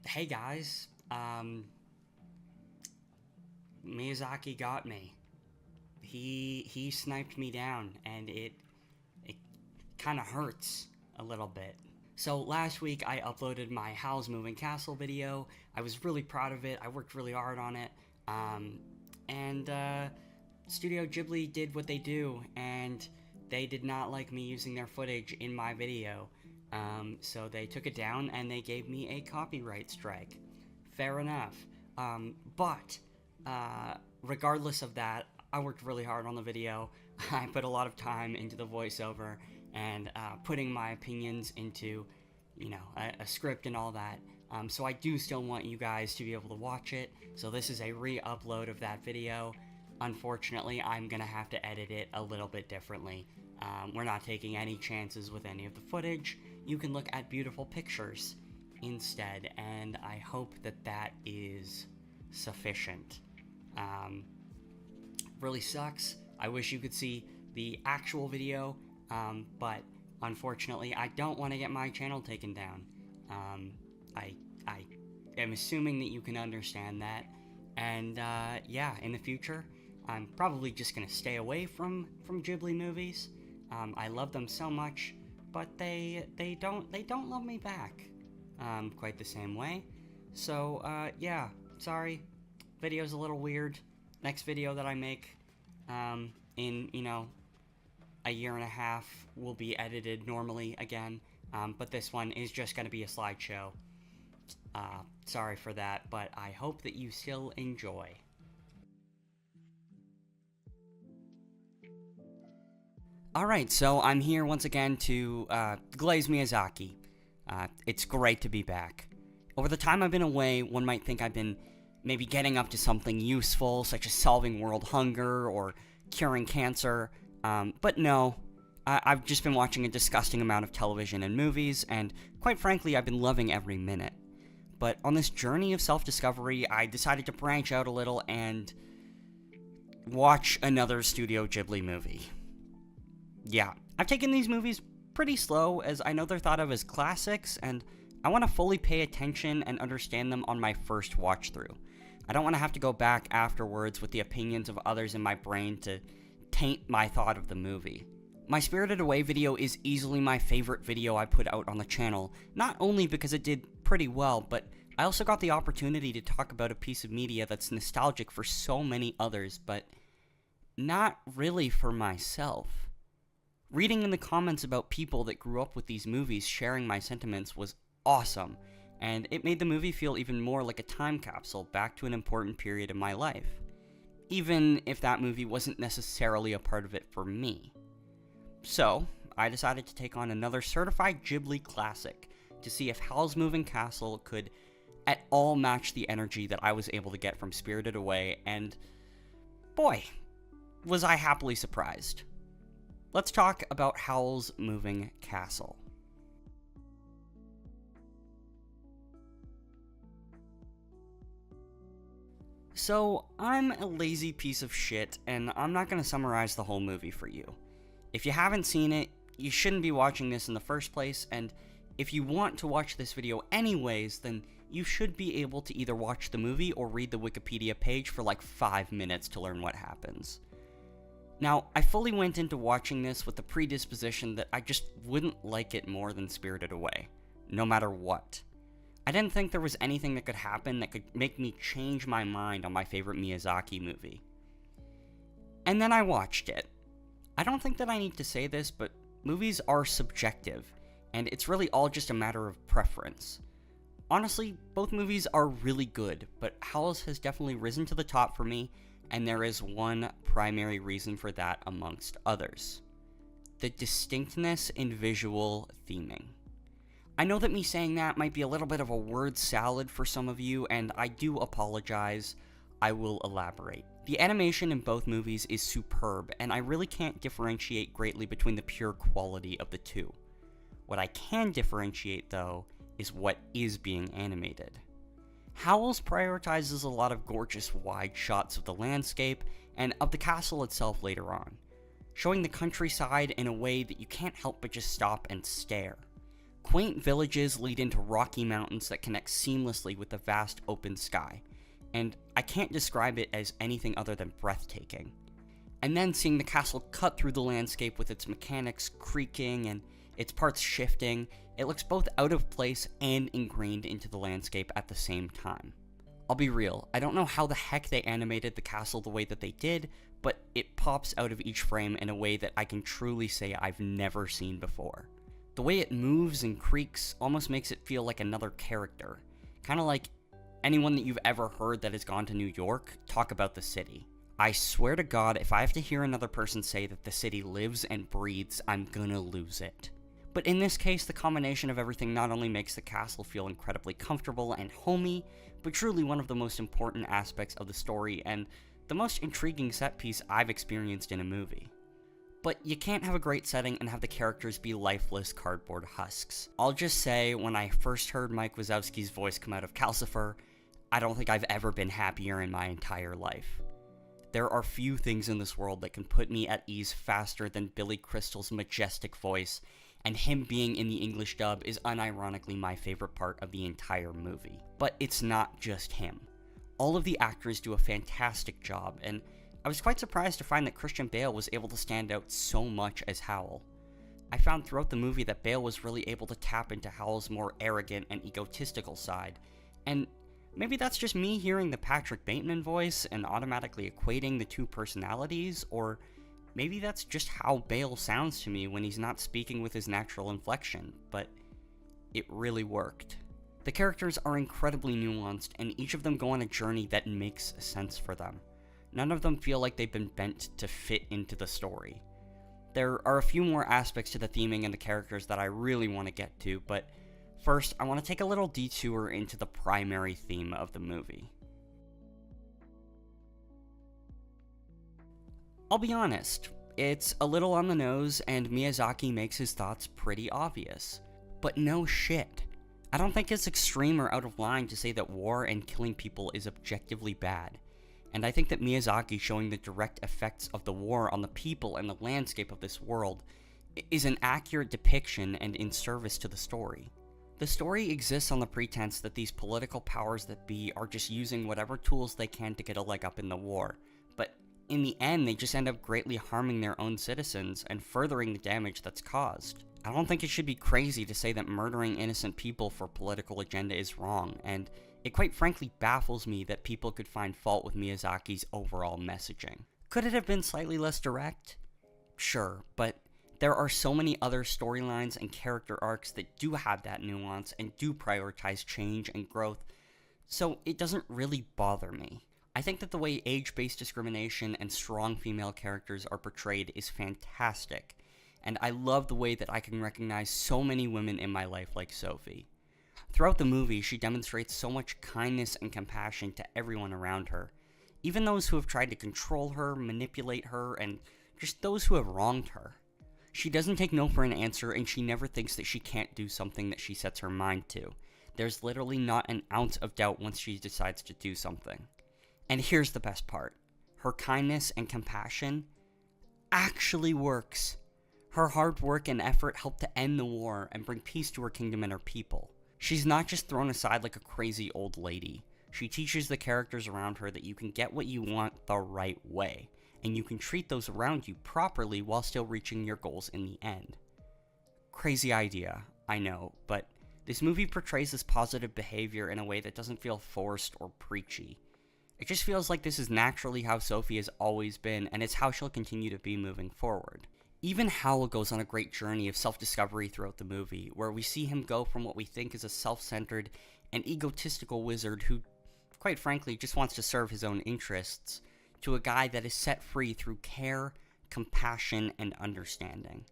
Hey guys, Miyazaki got me. He sniped me down, and it kind of hurts a little bit. So last week I uploaded my Howl's Moving Castle video. I was really proud of it. I worked really hard on it. And Studio Ghibli did what they do, and they did not like me using their footage in my video. So they took it down and they gave me a copyright strike. Fair enough. But regardless of that, I worked really hard on the video. I put a lot of time into the voiceover and putting my opinions into, a script and all that. So I do still want you guys to be able to watch it. So this is a re-upload of that video. Unfortunately, I'm gonna have to edit it a little bit differently. We're not taking any chances with any of the footage. You can look at beautiful pictures instead, and I hope that that is sufficient. Really sucks. I wish you could see the actual video, but unfortunately, I don't want to get my channel taken down. I am assuming that you can understand that, and yeah, in the future, I'm probably just gonna stay away from Ghibli movies. I love them so much, but they don't love me back quite the same way. So yeah, sorry, video's a little weird. Next video that I make in a year and a half will be edited normally again, but this one is just gonna be a slideshow. Sorry for that, but I hope that you still enjoy. Alright, so I'm here once again to glaze Miyazaki. It's great to be back. Over the time I've been away, one might think I've been maybe getting up to something useful, such as solving world hunger or curing cancer, but no. I've just been watching a disgusting amount of television and movies, and quite frankly, I've been loving every minute. But on this journey of self-discovery, I decided to branch out a little and watch another Studio Ghibli movie. Yeah, I've taken these movies pretty slow, as I know they're thought of as classics, and I want to fully pay attention and understand them on my first watch-through. I don't want to have to go back afterwards with the opinions of others in my brain to taint my thought of the movie. My Spirited Away video is easily my favorite video I put out on the channel, not only because it did pretty well, but I also got the opportunity to talk about a piece of media that's nostalgic for so many others, but not really for myself. Reading in the comments about people that grew up with these movies sharing my sentiments was awesome, and it made the movie feel even more like a time capsule back to an important period in my life, even if that movie wasn't necessarily a part of it for me. So, I decided to take on another certified Ghibli classic to see if Howl's Moving Castle could at all match the energy that I was able to get from Spirited Away, and boy, was I happily surprised. Let's talk about Howl's Moving Castle. So, I'm a lazy piece of shit, and I'm not going to summarize the whole movie for you. If you haven't seen it, you shouldn't be watching this in the first place, and if you want to watch this video anyways, then you should be able to either watch the movie or read the Wikipedia page for like 5 minutes to learn what happens. Now, I fully went into watching this with the predisposition that I just wouldn't like it more than Spirited Away, no matter what. I didn't think there was anything that could happen that could make me change my mind on my favorite Miyazaki movie. And then I watched it. I don't think that I need to say this, but movies are subjective, and it's really all just a matter of preference. Honestly, both movies are really good, but Howl's has definitely risen to the top for me, and there is one primary reason for that amongst others: the distinctness in visual theming. I know that me saying that might be a little bit of a word salad for some of you, and I do apologize. I will elaborate. The animation in both movies is superb, and I really can't differentiate greatly between the pure quality of the two. What I can differentiate, though, is what is being animated. Howl's prioritizes a lot of gorgeous wide shots of the landscape and of the castle itself later on, showing the countryside in a way that you can't help but just stop and stare. Quaint villages lead into rocky mountains that connect seamlessly with the vast open sky, and I can't describe it as anything other than breathtaking. And then seeing the castle cut through the landscape with its mechanics creaking and its parts shifting, it looks both out of place and ingrained into the landscape at the same time. I'll be real, I don't know how the heck they animated the castle the way that they did, but it pops out of each frame in a way that I can truly say I've never seen before. The way it moves and creaks almost makes it feel like another character, kind of like anyone that you've ever heard that has gone to New York talk about the city. I swear to God, if I have to hear another person say that the city lives and breathes, I'm gonna lose it. But in this case, the combination of everything not only makes the castle feel incredibly comfortable and homey, but truly one of the most important aspects of the story and the most intriguing set piece I've experienced in a movie. But you can't have a great setting and have the characters be lifeless cardboard husks. I'll just say, when I first heard Mike Wazowski's voice come out of Calcifer, I don't think I've ever been happier in my entire life. There are few things in this world that can put me at ease faster than Billy Crystal's majestic voice, and him being in the English dub is unironically my favorite part of the entire movie. But it's not just him. All of the actors do a fantastic job, and I was quite surprised to find that Christian Bale was able to stand out so much as Howl. I found throughout the movie that Bale was really able to tap into Howl's more arrogant and egotistical side, and maybe that's just me hearing the Patrick Bateman voice and automatically equating the two personalities, or maybe that's just how Bale sounds to me when he's not speaking with his natural inflection, but it really worked. The characters are incredibly nuanced, and each of them go on a journey that makes sense for them. None of them feel like they've been bent to fit into the story. There are a few more aspects to the theming and the characters that I really want to get to, but first, I want to take a little detour into the primary theme of the movie. I'll be honest, it's a little on the nose, and Miyazaki makes his thoughts pretty obvious. But no shit. I don't think it's extreme or out of line to say that war and killing people is objectively bad. And I think that Miyazaki showing the direct effects of the war on the people and the landscape of this world is an accurate depiction and in service to the story. The story exists on the pretense that these political powers that be are just using whatever tools they can to get a leg up in the war, but in the end they just end up greatly harming their own citizens and furthering the damage that's caused. I don't think it should be crazy to say that murdering innocent people for political agenda is wrong, and it quite frankly baffles me that people could find fault with Miyazaki's overall messaging. Could it have been slightly less direct? Sure, but there are so many other storylines and character arcs that do have that nuance and do prioritize change and growth, so it doesn't really bother me. I think that the way age-based discrimination and strong female characters are portrayed is fantastic, and I love the way that I can recognize so many women in my life like Sophie. Throughout the movie, she demonstrates so much kindness and compassion to everyone around her, even those who have tried to control her, manipulate her, and just those who have wronged her. She doesn't take no for an answer, and she never thinks that she can't do something that she sets her mind to. There's literally not an ounce of doubt once she decides to do something. And here's the best part. Her kindness and compassion actually works. Her hard work and effort help to end the war and bring peace to her kingdom and her people. She's not just thrown aside like a crazy old lady. She teaches the characters around her that you can get what you want the right way, and you can treat those around you properly while still reaching your goals in the end. Crazy idea, I know, but this movie portrays this positive behavior in a way that doesn't feel forced or preachy. It just feels like this is naturally how Sophie has always been, and it's how she'll continue to be moving forward. Even Howl goes on a great journey of self-discovery throughout the movie, where we see him go from what we think is a self-centered and egotistical wizard who, quite frankly, just wants to serve his own interests, to a guy that is set free through care, compassion, and understanding.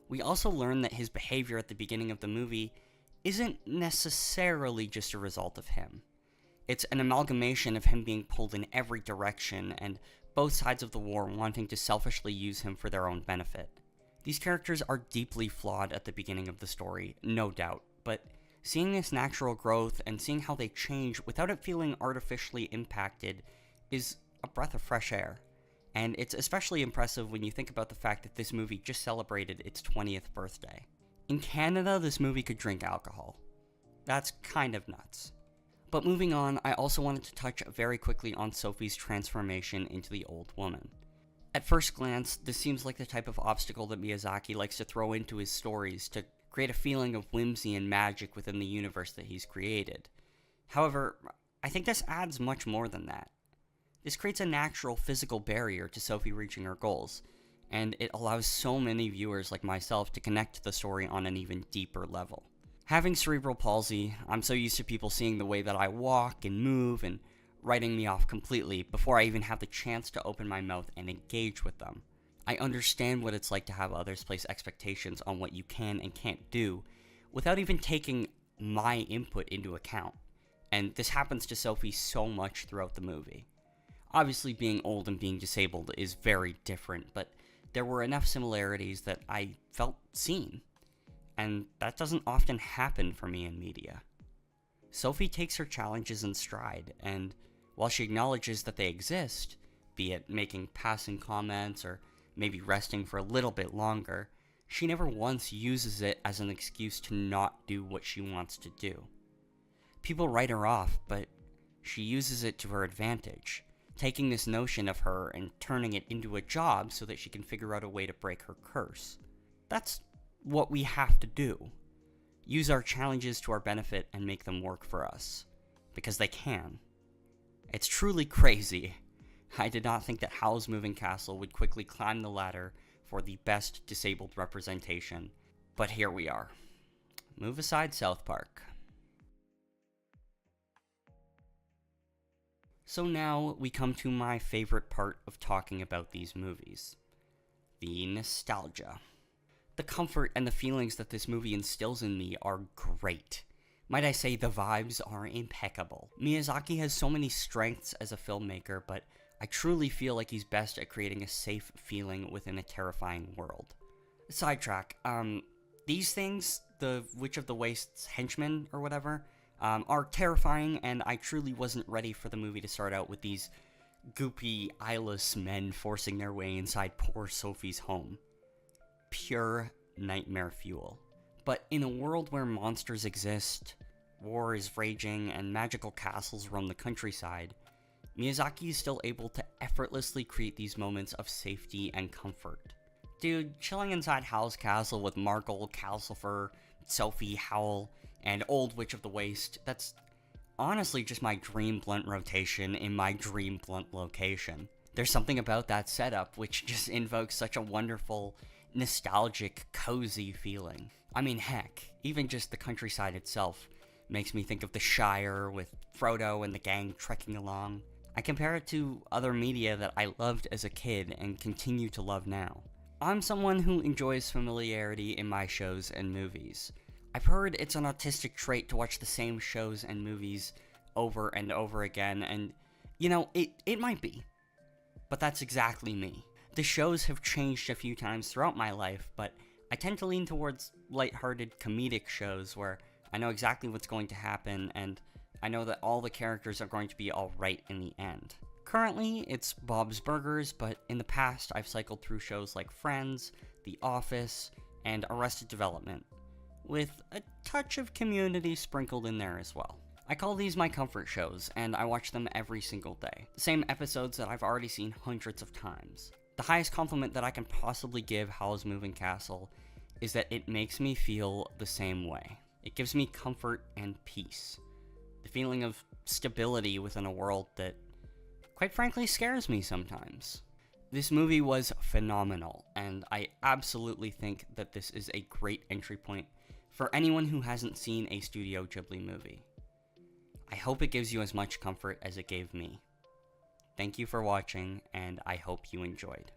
We also learn that his behavior at the beginning of the movie isn't necessarily just a result of him. It's an amalgamation of him being pulled in every direction, and both sides of the war wanting to selfishly use him for their own benefit. These characters are deeply flawed at the beginning of the story, no doubt, but seeing this natural growth and seeing how they change without it feeling artificially impacted is a breath of fresh air. And it's especially impressive when you think about the fact that this movie just celebrated its 20th birthday. In Canada, this movie could drink alcohol. That's kind of nuts. But moving on, I also wanted to touch very quickly on Sophie's transformation into the old woman. At first glance, this seems like the type of obstacle that Miyazaki likes to throw into his stories to create a feeling of whimsy and magic within the universe that he's created. However, I think this adds much more than that. This creates a natural physical barrier to Sophie reaching her goals, and it allows so many viewers like myself to connect to the story on an even deeper level. Having cerebral palsy, I'm so used to people seeing the way that I walk and move and writing me off completely before I even have the chance to open my mouth and engage with them. I understand what it's like to have others place expectations on what you can and can't do without even taking my input into account, and this happens to Sophie so much throughout the movie. Obviously, being old and being disabled is very different, but there were enough similarities that I felt seen, and that doesn't often happen for me in media. Sophie takes her challenges in stride, and while she acknowledges that they exist, be it making passing comments or maybe resting for a little bit longer, she never once uses it as an excuse to not do what she wants to do. People write her off, but she uses it to her advantage, taking this notion of her and turning it into a job so that she can figure out a way to break her curse. That's what we have to do. Use our challenges to our benefit and make them work for us. Because they can. It's truly crazy. I did not think that Howl's Moving Castle would quickly climb the ladder for the best disabled representation, but here we are. Move aside, South Park. So now we come to my favorite part of talking about these movies. The nostalgia. The comfort and the feelings that this movie instills in me are great. Might I say the vibes are impeccable. Miyazaki has so many strengths as a filmmaker, but I truly feel like he's best at creating a safe feeling within a terrifying world. Sidetrack, these things, the Witch of the Wast's henchmen or whatever, are terrifying, and I truly wasn't ready for the movie to start out with these goopy, eyeless men forcing their way inside poor Sophie's home. Pure nightmare fuel. But in a world where monsters exist, war is raging, and magical castles roam the countryside, Miyazaki is still able to effortlessly create these moments of safety and comfort. Dude, chilling inside Howl's castle with Markle, Calcifer, Sophie, Howl, and Old Witch of the Waste, that's honestly just my dream blunt rotation in my dream blunt location. There's something about that setup which just invokes such a wonderful, nostalgic, cozy feeling. I mean, heck, even just the countryside itself makes me think of the Shire with Frodo and the gang trekking along. I compare it to other media that I loved as a kid and continue to love now. I'm someone who enjoys familiarity in my shows and movies. I've heard it's an autistic trait to watch the same shows and movies over and over again, and, you know, it might be. But that's exactly me. The shows have changed a few times throughout my life, but I tend to lean towards lighthearted comedic shows where I know exactly what's going to happen, and I know that all the characters are going to be alright in the end. Currently, it's Bob's Burgers, but in the past, I've cycled through shows like Friends, The Office, and Arrested Development, with a touch of Community sprinkled in there as well. I call these my comfort shows, and I watch them every single day. The same episodes that I've already seen hundreds of times. The highest compliment that I can possibly give Howl's Moving Castle is that it makes me feel the same way. It gives me comfort and peace. The feeling of stability within a world that, quite frankly, scares me sometimes. This movie was phenomenal, and I absolutely think that this is a great entry point for anyone who hasn't seen a Studio Ghibli movie. I hope it gives you as much comfort as it gave me. Thank you for watching, and I hope you enjoyed.